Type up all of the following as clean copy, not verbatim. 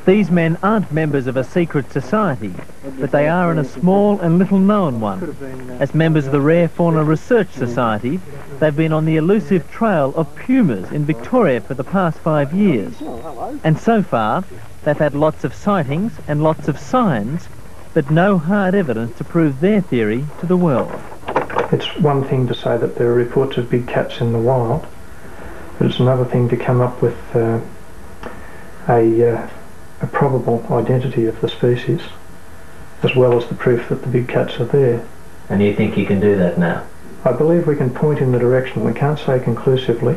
These men aren't members of a secret society, but they are in a small and little-known one. As members of the Rare Fauna Research Society, they've been on the elusive trail of pumas in Victoria for the past 5 years. And so far, they've had lots of sightings and lots of signs, but no hard evidence to prove their theory to the world. It's one thing to say that there are reports of big cats in the wild, but it's another thing to come up with a probable identity of the species, as well as the proof that the big cats are there. And you think you can do that now? I believe we can point in the direction. We can't say conclusively.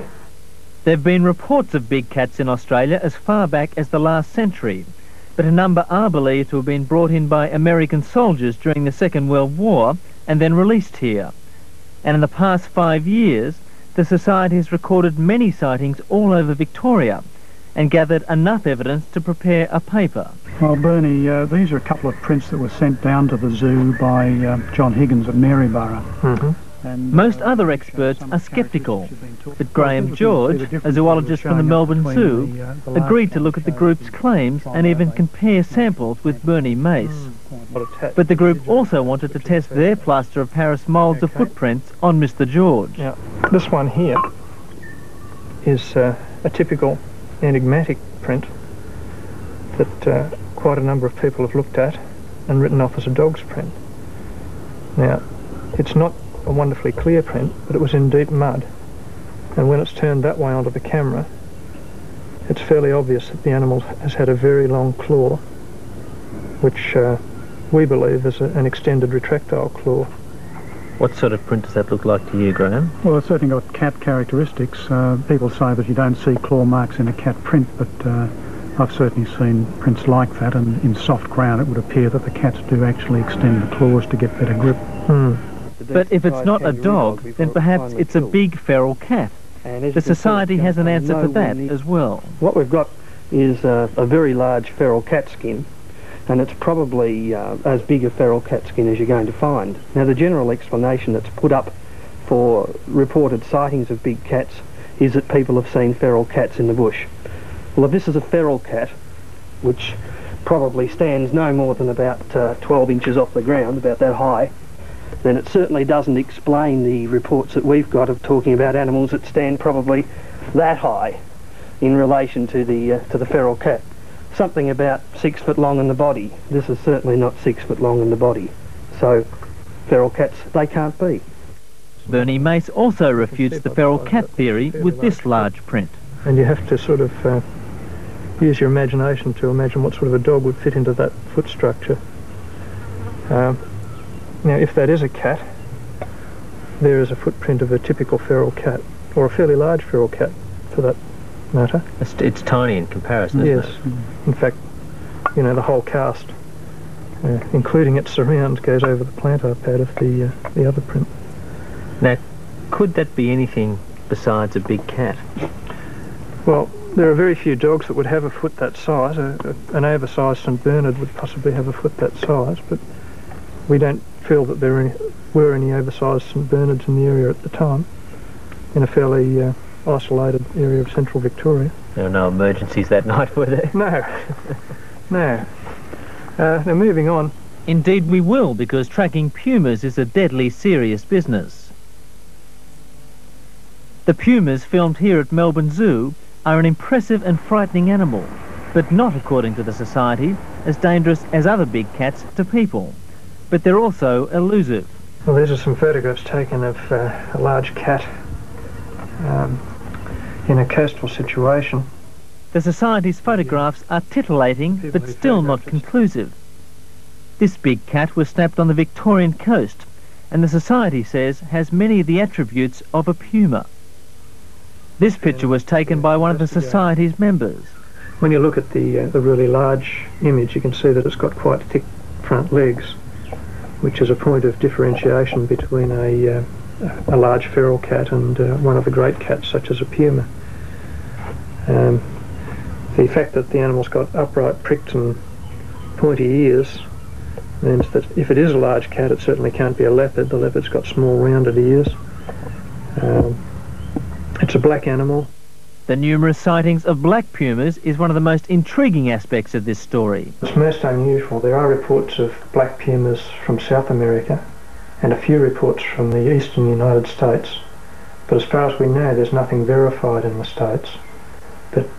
There have been reports of big cats in Australia as far back as the last century, but a number are believed to have been brought in by American soldiers during the Second World War and then released here. And in the past 5 years, the Society has recorded many sightings all over Victoria and gathered enough evidence to prepare a paper. Well, Bernie, these are a couple of prints that were sent down to the zoo by John Higgins at Maryborough. Mm-hmm. And, most other experts are sceptical, but Graham George, a zoologist from the Melbourne Zoo, agreed to look at the group's claims and even compare samples with Bernie Mace. But the group also wanted to test their plaster of Paris moulds of footprints on Mr. George. Yeah. This one here is a typical enigmatic print that quite a number of people have looked at and written off as a dog's print. Now, it's not a wonderfully clear print, but it was in deep mud, and when it's turned that way onto the camera, it's fairly obvious that the animal has had a very long claw, which we believe is an extended retractile claw. What sort of print does that look like to you, Graham? Well, it's certainly got cat characteristics. People say that you don't see claw marks in a cat print, but I've certainly seen prints like that, and in soft ground it would appear that the cats do actually extend the claws to get better grip. But if it's not a dog, then perhaps it's a big feral cat. The Society has an answer for that as well. What we've got is a very large feral cat skin, and it's probably as big a feral cat skin as you're going to find. Now, the general explanation that's put up for reported sightings of big cats is that people have seen feral cats in the bush. Well, if this is a feral cat, which probably stands no more than about 12 inches off the ground, about that high, then it certainly doesn't explain the reports that we've got of talking about animals that stand probably that high in relation to the feral cat. Something about 6 foot long in the body. This is certainly not 6 foot long in the body. So feral cats, they can't be. Bernie Mace also refutes the feral cat theory with this large print. And you have to sort of use your imagination to imagine what sort of a dog would fit into that foot structure. Now, if that is a cat, there is a footprint of a typical feral cat, or a fairly large feral cat, for that matter. It's tiny in comparison, yes. isn't it? In fact, you know, the whole cast, including its surround, goes over the plantar pad of the other print. Now, could that be anything besides a big cat? Well, there are very few dogs that would have a foot that size. An oversized St Bernard would possibly have a foot that size, but we don't feel that there were any oversized St Bernards in the area at the time, in a fairly isolated area of central Victoria. There were no emergencies that night, were there? No. No. Now, moving on. Indeed we will, because tracking pumas is a deadly serious business. The pumas filmed here at Melbourne Zoo are an impressive and frightening animal, but not, according to the Society, as dangerous as other big cats to people. But they're also elusive. Well, these are some photographs taken of a large cat in a coastal situation. The Society's photographs are titillating, but still not conclusive. This big cat was snapped on the Victorian coast, and the Society says has many of the attributes of a puma. This picture was taken by one of the Society's members. When you look at the really large image, you can see that it's got quite thick front legs, which is a point of differentiation between a large feral cat and one of the great cats, such as a puma. The fact that the animal's got upright, pricked and pointy ears means that if it is a large cat, it certainly can't be a leopard. The leopard's got small, rounded ears. It's a black animal. The numerous sightings of black pumas is one of the most intriguing aspects of this story. It's most unusual. There are reports of black pumas from South America and a few reports from the eastern United States. But as far as we know, there's nothing verified in the States. But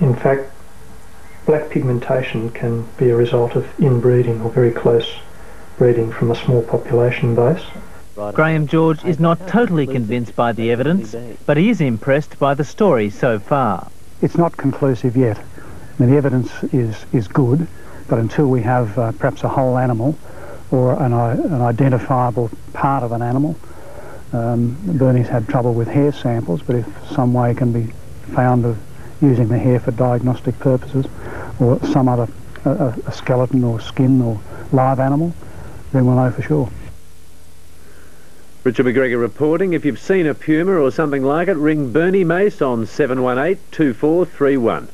in fact, black pigmentation can be a result of inbreeding or very close breeding from a small population base. Graham George is not totally convinced by the evidence, but he is impressed by the story so far. It's not conclusive yet. I mean, the evidence is good, but until we have perhaps a whole animal or an identifiable part of an animal, Bernie's had trouble with hair samples, but if some way can be found of using the hair for diagnostic purposes, or some other a skeleton or skin or live animal, then we'll know for sure. Richard McGregor reporting. If you've seen a puma or something like it, ring Bernie Mace on 718 2431.